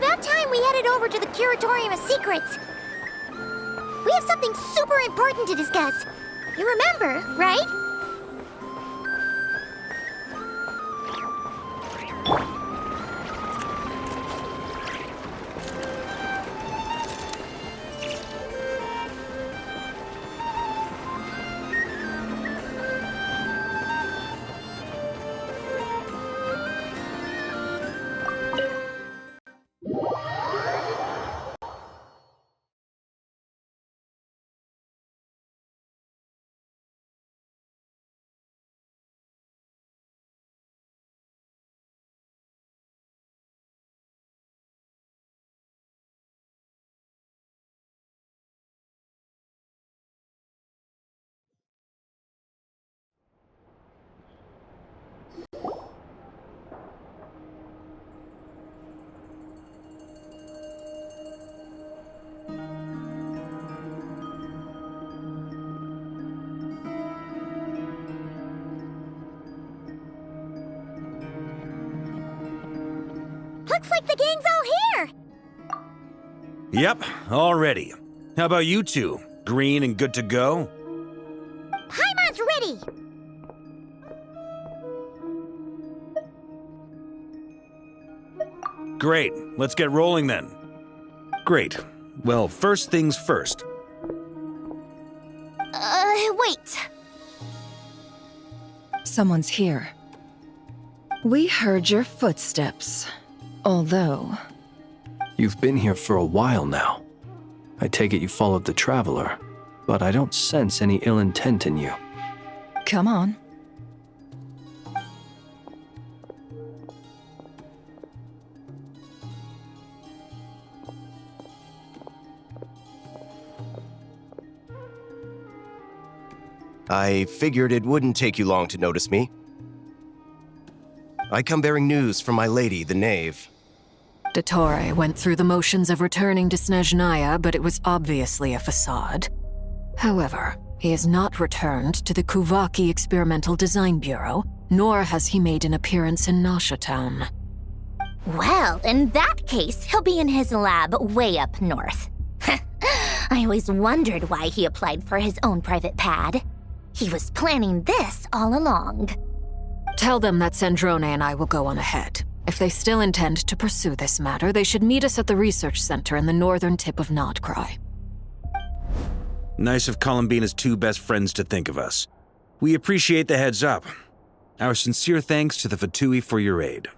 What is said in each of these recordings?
about time we headed over to the Curatorium of Secrets. We have something super important to discuss. You remember, right? Looks like the gang's all here! Yep, all ready. How about you two? Green and good to go? Paimon's ready! Great, let's get rolling then. Great. Well, first things first. Wait. Someone's here. We heard your footsteps. Although... You've been here for a while now. I take it you followed the Traveler, but I don't sense any ill intent in you. Come on. I figured it wouldn't take you long to notice me. I come bearing news from my lady, the Knave. Dottore went through the motions of returning to Snezhnaya, but it was obviously a facade. However, he has not returned to the Kuvaki Experimental Design Bureau, nor has he made an appearance in Nasha Town. Well, in that case, he'll be in his lab way up north. I always wondered why he applied for his own private pad. He was planning this all along. Tell them that Sandrone and I will go on ahead. If they still intend to pursue this matter, they should meet us at the research center in the northern tip of Nodcry. Nice of Columbina's two best friends to think of us. We appreciate the heads up. Our sincere thanks to the Fatui for your aid.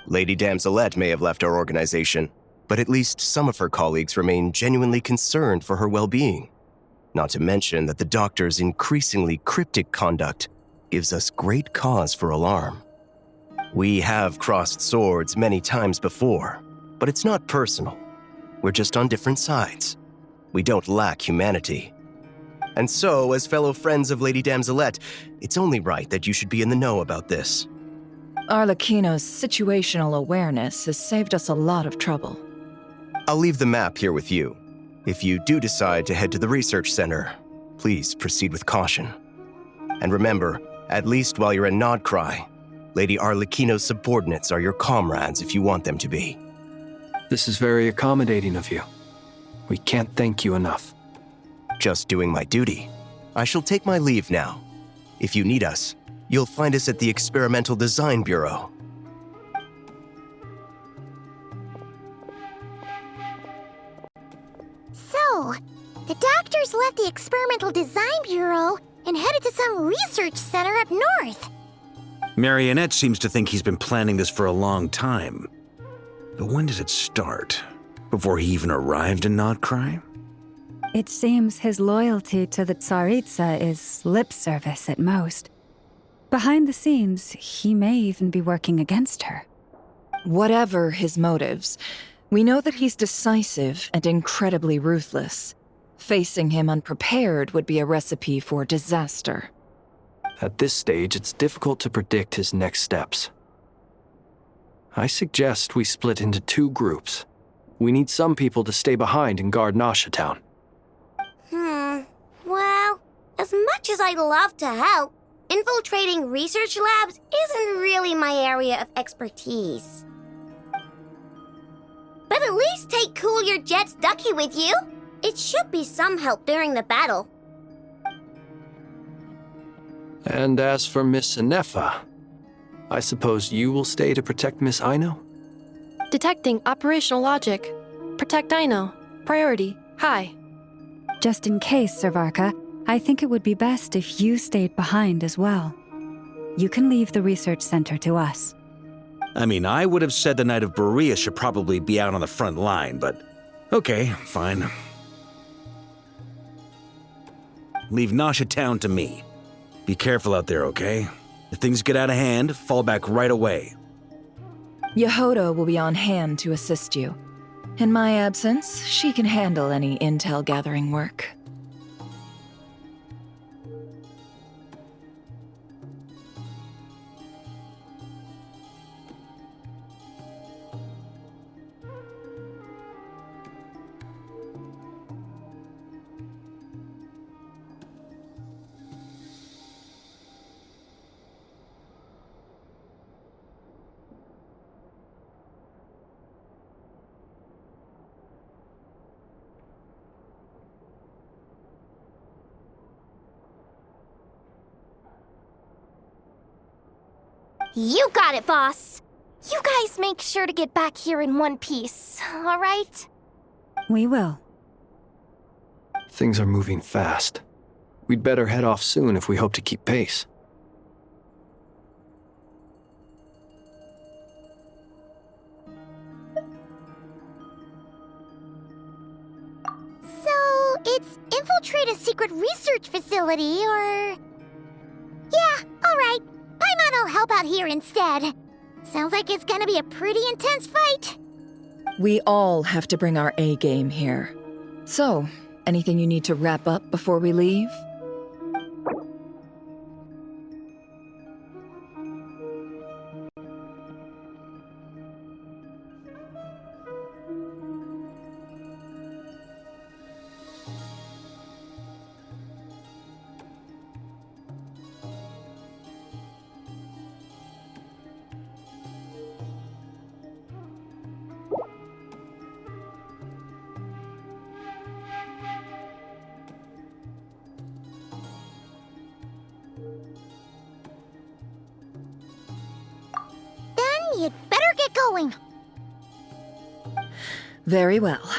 Lady Damselette may have left our organization, but at least some of her colleagues remain genuinely concerned for her well-being. Not to mention that the doctor's increasingly cryptic conduct gives us great cause for alarm. We have crossed swords many times before, but it's not personal. We're just on different sides. We don't lack humanity. And so, as fellow friends of Lady Damselette, it's only right that you should be in the know about this. Arlecchino's situational awareness has saved us a lot of trouble. I'll leave the map here with you. If you do decide to head to the research center, please proceed with caution. And remember, at least while you're in Nodcry, Lady Arlecchino's subordinates are your comrades if you want them to be. This is very accommodating of you. We can't thank you enough. Just doing my duty. I shall take my leave now. If you need us, you'll find us at the Experimental Design Bureau. So, the doctors left the Experimental Design Bureau and headed to some research center up north. Marionette seems to think he's been planning this for a long time. But when did it start? Before he even arrived in Nodcry? It seems his loyalty to the Tsaritsa is lip service at most. Behind the scenes, he may even be working against her. Whatever his motives, we know that he's decisive and incredibly ruthless. Facing him unprepared would be a recipe for disaster. At this stage, it's difficult to predict his next steps. I suggest we split into two groups. We need some people to stay behind and guard Nasha Town. Well, as much as I'd love to help, infiltrating research labs isn't really my area of expertise. least take Cool Your Jet's ducky with you. It should be some help during the battle. And as for Miss Inefa, I suppose you will stay to protect Miss Aino? Detecting operational logic. Protect Aino. Priority. High. Just in case, Servarka, I think it would be best if you stayed behind as well. You can leave the research center to us. I mean, I would have said the Knight of Berea should probably be out on the front line, but okay, fine. Leave Nasha Town to me. Be careful out there, okay? If things get out of hand, fall back right away. Yehoda will be on hand to assist you. In my absence, she can handle any intel gathering work. You got it, boss. You guys make sure to get back here in one piece, all right? We will. Things are moving fast. We'd better head off soon if we hope to keep pace. So, it's infiltrate a secret research facility, or... Yeah, alright. Paimon will help out here instead. Sounds like it's gonna be a pretty intense fight. We all have to bring our A game here. So, anything you need to wrap up before we leave? You'd better get going. Very well.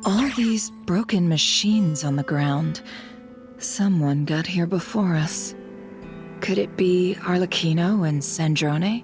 All these broken machines on the ground. Someone got here before us. Could it be Arlecchino and Sandrone?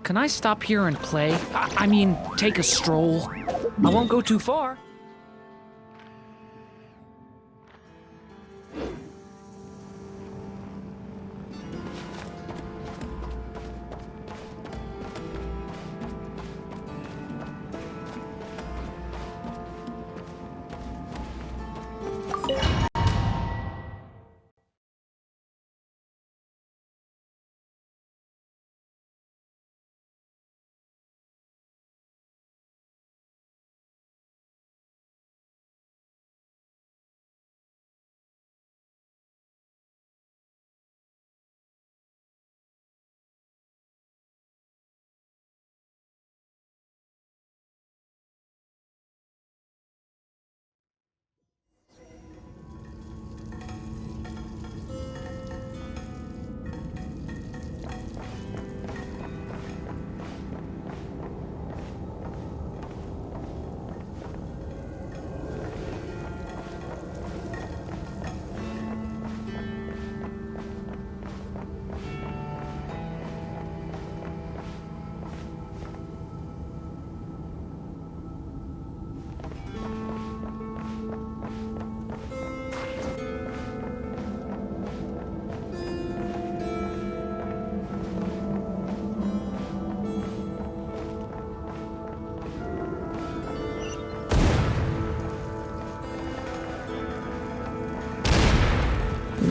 Can I stop here and play? I mean, take a stroll. I won't go too far.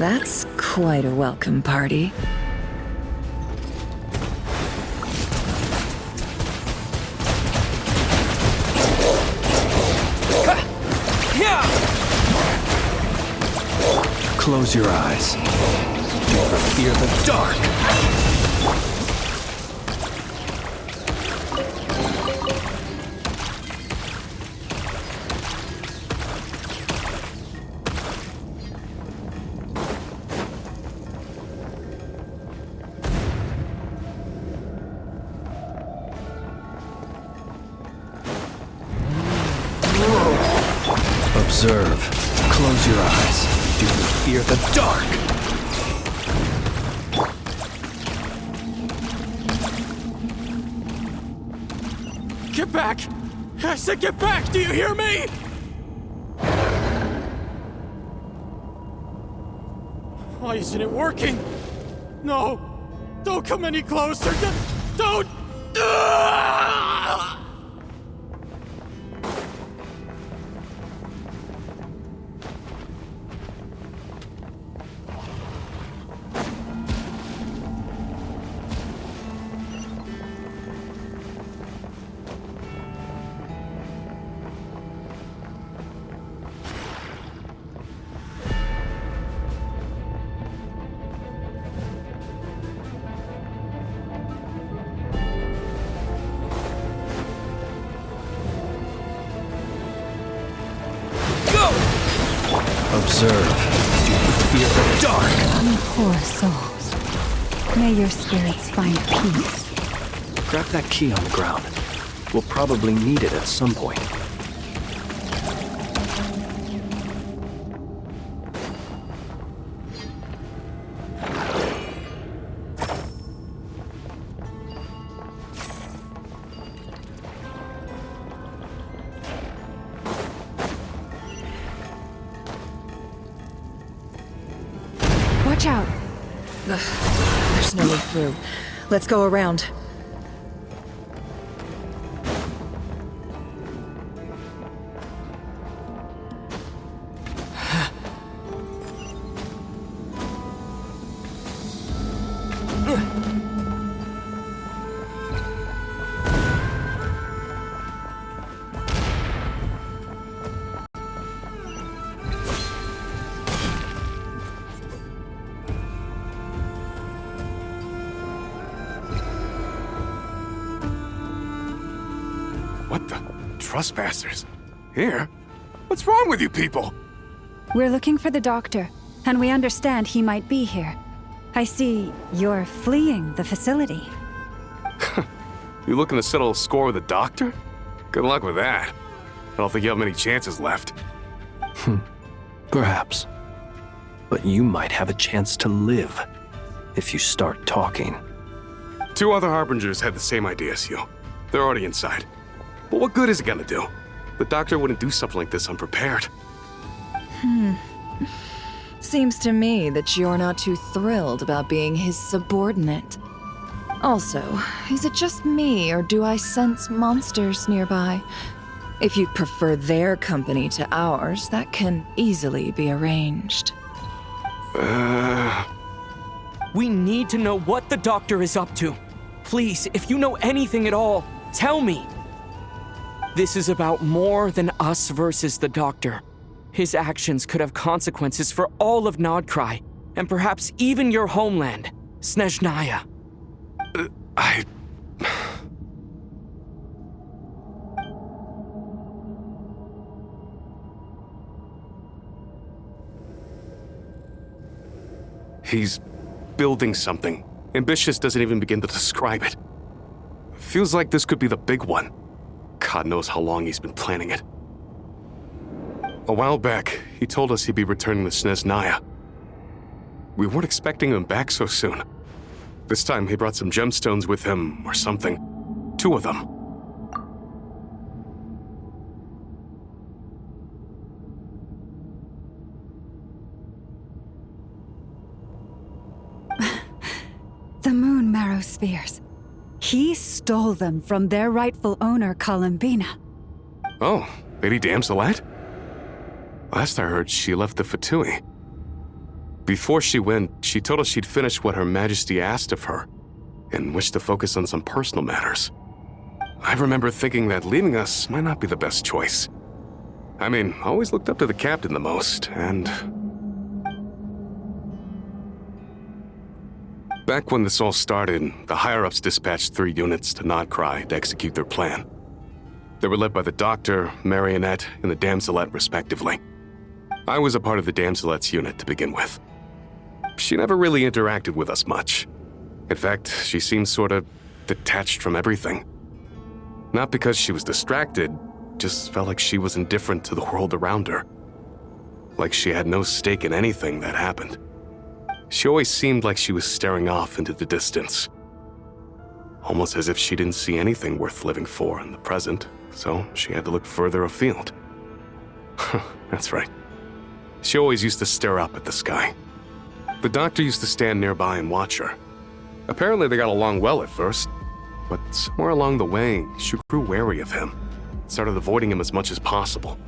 That's quite a welcome party. Close your eyes. Never fear the dark. Observe. Close your eyes. Do you fear the dark? Get back! I said get back! Do you hear me? Why isn't it working? No! Don't come any closer! Don't! Ah! Observe. Do you fear the dark? You poor souls. May your spirits find peace. Grab that key on the ground. We'll probably need it at some point. Watch out! There's no way through. Let's go around. What the? Trespassers? Here? What's wrong with you people? We're looking for the doctor, and we understand he might be here. I see you're fleeing the facility. You looking to settle a score with the doctor? Good luck with that. I don't think you have many chances left. Perhaps. But you might have a chance to live if you start talking. 2 other Harbingers had the same idea as you. They're already inside. But what good is it gonna do? The doctor wouldn't do something like this unprepared. Seems to me that you're not too thrilled about being his subordinate. Also, is it just me, or do I sense monsters nearby? If you'd prefer their company to ours, that can easily be arranged. We need to know what the doctor is up to. Please, if you know anything at all, tell me. This is about more than us versus the doctor. His actions could have consequences for all of Nodcry, and perhaps even your homeland, Snezhnaya. He's building something. Ambitious doesn't even begin to describe it. Feels like this could be the big one. God knows how long he's been planning it. A while back, he told us he'd be returning to Snezhnaya. We weren't expecting him back so soon. This time he brought some gemstones with him, or something. 2 of them. The moon marrow spheres. He stole them from their rightful owner, Columbina. Oh, Lady Damselette? Last I heard, she left the VIII. Before she went, she told us she'd finished what Her Majesty asked of her, and wished to focus on some personal matters. I remember thinking that leaving us might not be the best choice. I mean, I always looked up to the captain the most, and... Back when this all started, the higher-ups dispatched 3 units to Nodcry to execute their plan. They were led by the Doctor, Marionette, and the Damselette, respectively. I was a part of the Damselette's unit to begin with. She never really interacted with us much. In fact, she seemed sort of detached from everything. Not because she was distracted, just felt like she was indifferent to the world around her. Like she had no stake in anything that happened. She always seemed like she was staring off into the distance. Almost as if she didn't see anything worth living for in the present, so she had to look further afield. That's right. She always used to stare up at the sky. The doctor used to stand nearby and watch her. Apparently they got along well at first, but somewhere along the way, she grew wary of him, started avoiding him as much as possible.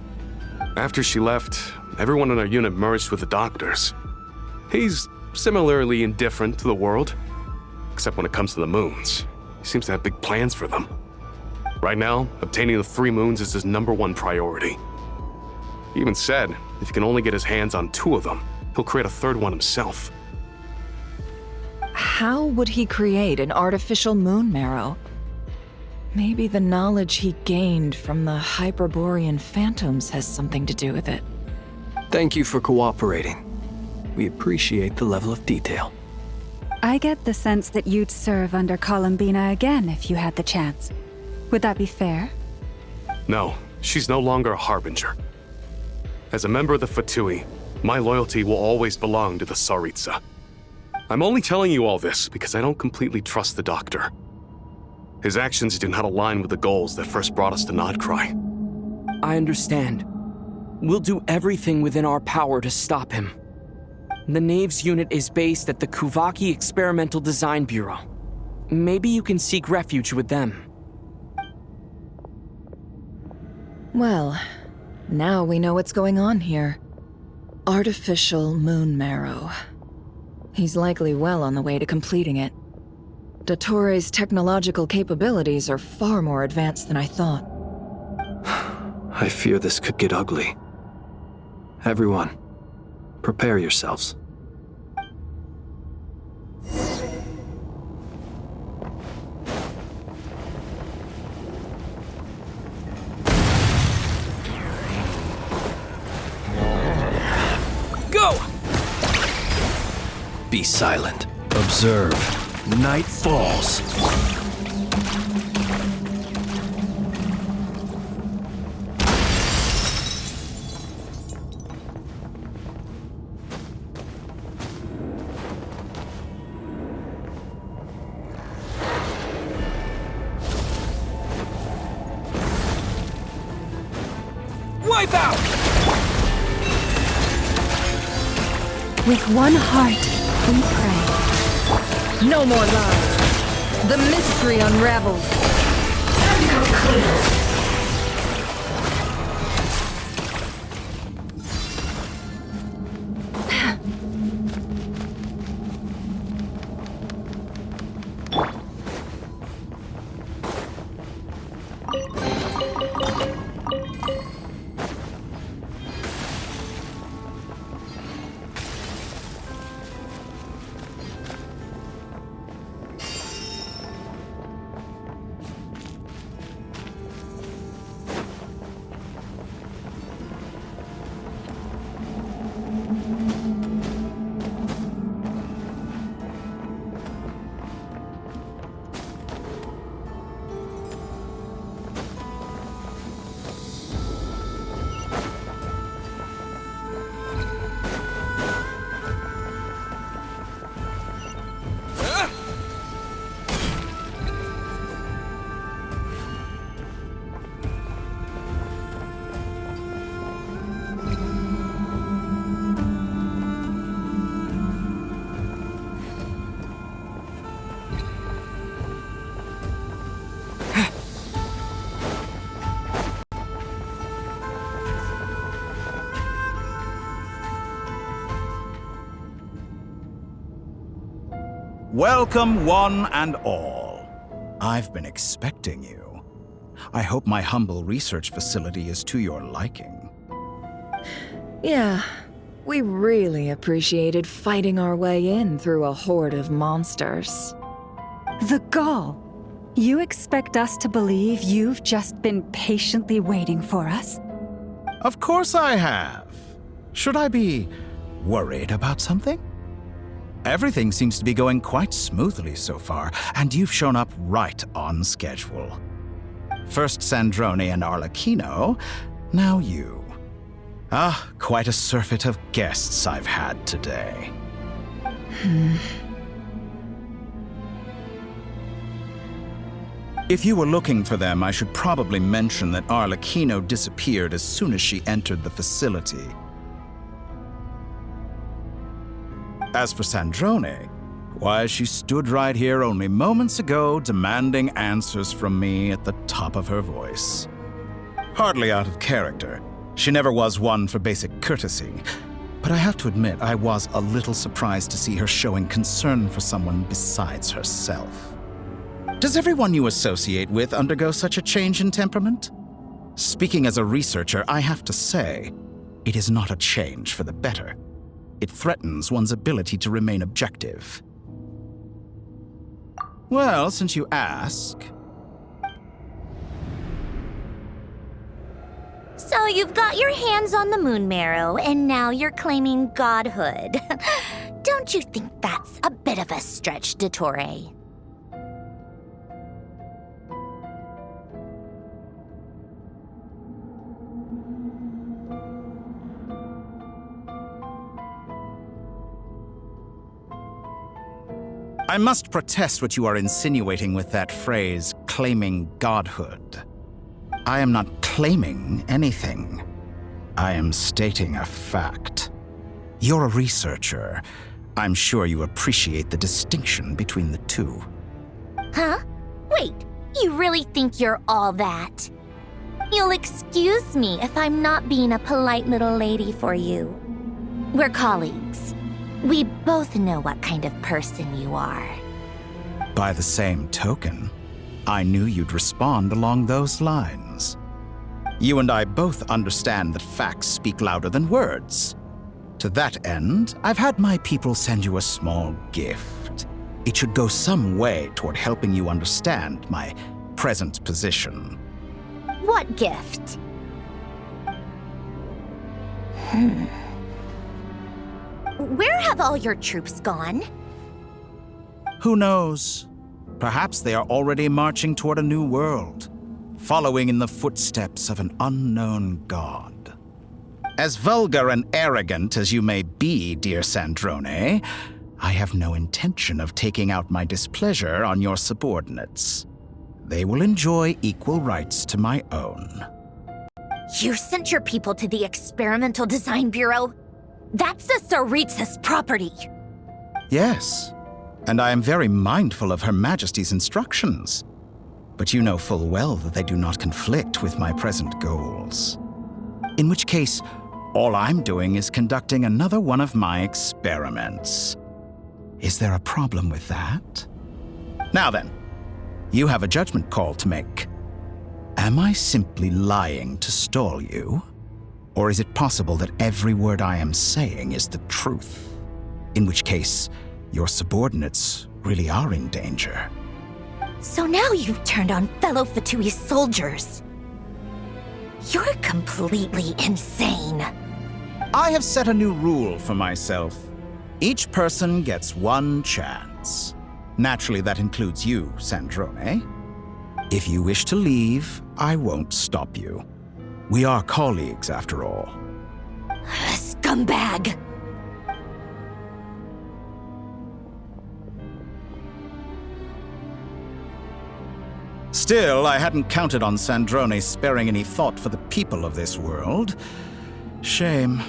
After she left, everyone in our unit merged with the doctors. He's similarly indifferent to the world, except when it comes to the moons. He seems to have big plans for them. Right now, obtaining the 3 moons is his #1 priority. He even said if he can only get his hands on 2 of them, he'll create a 3rd one himself. How would he create an artificial moon marrow? Maybe the knowledge he gained from the Hyperborean phantoms has something to do with it. Thank you for cooperating. We appreciate the level of detail. I get the sense that you'd serve under Columbina again if you had the chance. Would that be fair? No, she's no longer a Harbinger. As a member of the VIII, my loyalty will always belong to the Tsaritsa. I'm only telling you all this because I don't completely trust the Doctor. His actions do not align with the goals that first brought us to Nodcry. I understand. We'll do everything within our power to stop him. The Knaves unit is based at the Kuvaki Experimental Design Bureau. Maybe you can seek refuge with them. Well, now we know what's going on here. Artificial moon marrow. He's likely well on the way to completing it. Dottore's technological capabilities are far more advanced than I thought. I fear this could get ugly. Everyone, prepare yourselves. Go! Be silent. Observe. Night falls. Wipe out! With one heart, we pray. No more lies. The mystery unravels. Welcome, one and all. I've been expecting you. I hope my humble research facility is to your liking. Yeah, we really appreciated fighting our way in through a horde of monsters. The gall. You expect us to believe you've just been patiently waiting for us? Of course I have. Should I be worried about something? Everything seems to be going quite smoothly so far, and you've shown up right on schedule. First Sandrone and Arlecchino, now you. Ah, quite a surfeit of guests I've had today. If you were looking for them, I should probably mention that Arlecchino disappeared as soon as she entered the facility. As for Sandrone, why, she stood right here only moments ago demanding answers from me at the top of her voice. Hardly out of character. She never was one for basic courtesy. But I have to admit, I was a little surprised to see her showing concern for someone besides herself. Does everyone you associate with undergo such a change in temperament? Speaking as a researcher, I have to say, it is not a change for the better. It threatens one's ability to remain objective. Well, since you ask... So you've got your hands on the moon marrow, and now you're claiming godhood. Don't you think that's a bit of a stretch, Dottore? I must protest what you are insinuating with that phrase, claiming godhood. I am not claiming anything. I am stating a fact. You're a researcher. I'm sure you appreciate the distinction between the two. Huh? Wait, you really think you're all that? You'll excuse me if I'm not being a polite little lady for you. We're colleagues. We both know what kind of person you are. By the same token, I knew you'd respond along those lines. You and I both understand that facts speak louder than words. To that end, I've had my people send you a small gift. It should go some way toward helping you understand my present position. What gift? Where have all your troops gone? Who knows? Perhaps they are already marching toward a new world, following in the footsteps of an unknown god. As vulgar and arrogant as you may be, dear Sandrone, I have no intention of taking out my displeasure on your subordinates. They will enjoy equal rights to my own. You sent your people to the Experimental Design Bureau? That's the Tsaritsa's property. Yes, and I am very mindful of Her Majesty's instructions. But you know full well that they do not conflict with my present goals. In which case, all I'm doing is conducting another one of my experiments. Is there a problem with that? Now then, you have a judgment call to make. Am I simply lying to stall you? Or is it possible that every word I am saying is the truth? In which case, your subordinates really are in danger. So now you've turned on fellow Fatui soldiers. You're completely insane. I have set a new rule for myself. Each person gets one chance. Naturally, that includes you, Sandrone. If you wish to leave, I won't stop you. We are colleagues, after all. Scumbag! Still, I hadn't counted on Sandrone sparing any thought for the people of this world. Shame.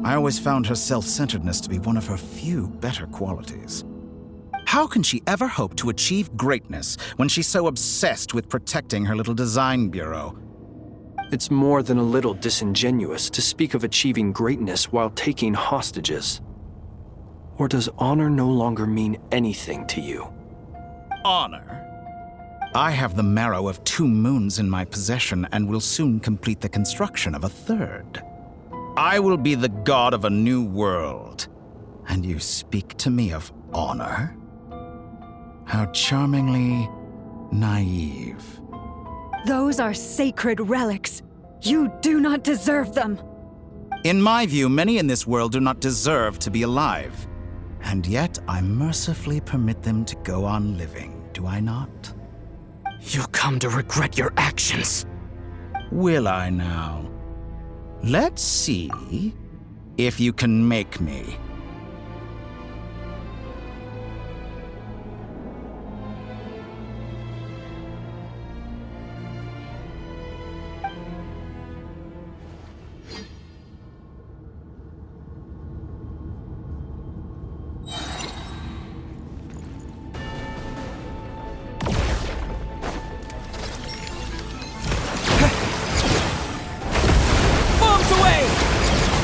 I always found her self-centeredness to be one of her few better qualities. How can she ever hope to achieve greatness when she's so obsessed with protecting her little design bureau? It's more than a little disingenuous to speak of achieving greatness while taking hostages. Or does honor no longer mean anything to you? Honor? I have the marrow of 2 moons in my possession and will soon complete the construction of a 3rd. I will be the god of a new world. And you speak to me of honor? How charmingly naive. Those are sacred relics. You do not deserve them. In my view, many in this world do not deserve to be alive. And yet, I mercifully permit them to go on living, do I not? You'll come to regret your actions. Will I now? Let's see if you can make me.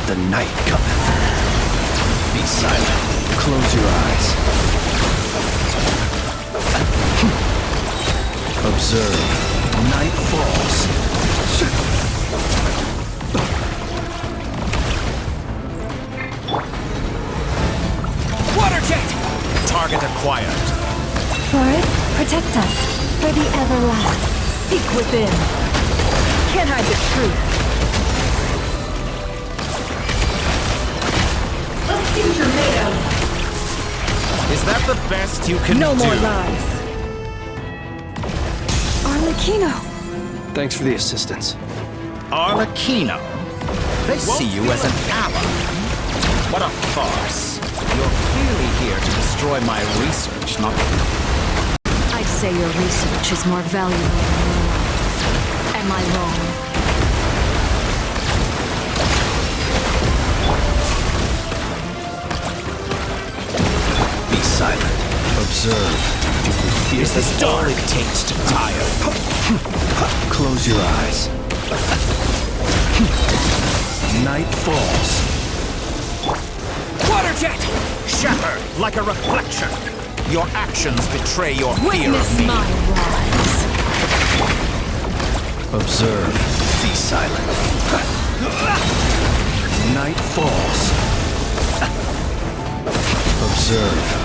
The night cometh. Be silent. Close your eyes. Observe. Night falls. Water jet! Target acquired. Forest, protect us. For the everlasting. Seek within. Can't hide the truth. Let's see what you're made of. Is that the best you can do? No more lies. Arlecchino! Thanks for the assistance. Arlecchino? They see you as an ally. What a farce. You're clearly here to destroy my research, not... I'd say your research is more valuable than yours. Am I wrong? Observe. Is this dark taste tired? Close your eyes. Night falls. Water jet! Shatter like a reflection. Your actions betray your fear of me. Observe. Be silent. Night falls. Observe.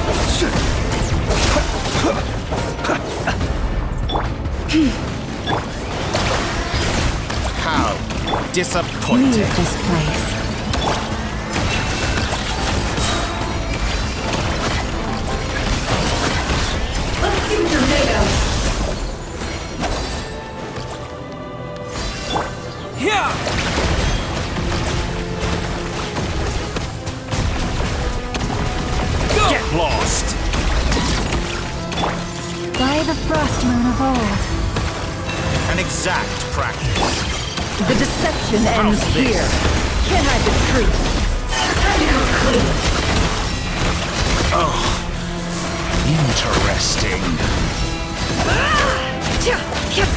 How disappointing. Leave this place. Let's see what you're made of. Yeah! Go! Get lost! By the frost moon of old. An exact practice. The deception ends here. Can't hide the truth. Time to go clean. Oh, interesting.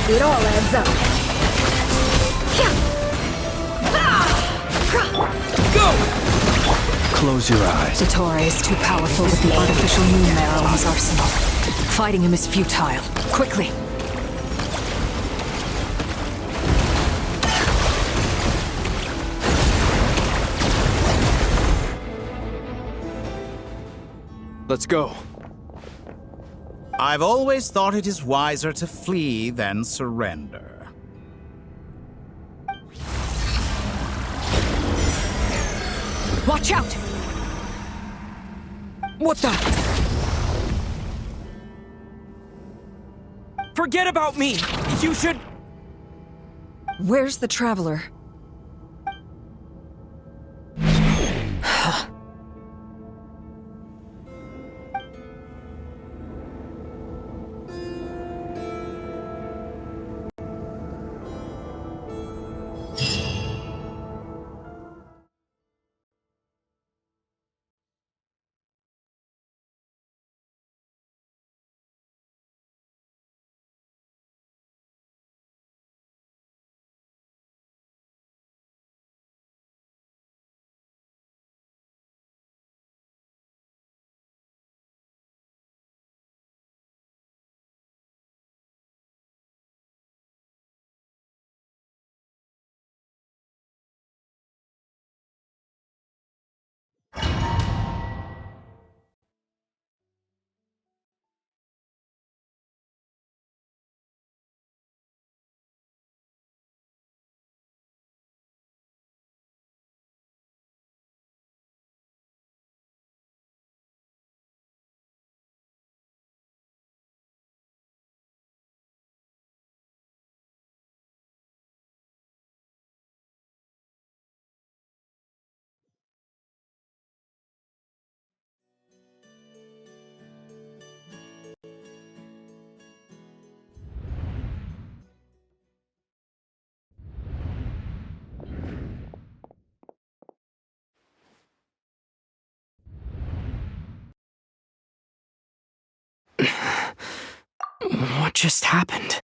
It all adds up. Go! Close your eyes. Dottore is too powerful with the artificial moon marrow in his arsenal. Fighting him is futile. Quickly! Let's go. I've always thought it is wiser to flee than surrender. Watch out! What the? Forget about me! You should... Where's the traveler? What just happened?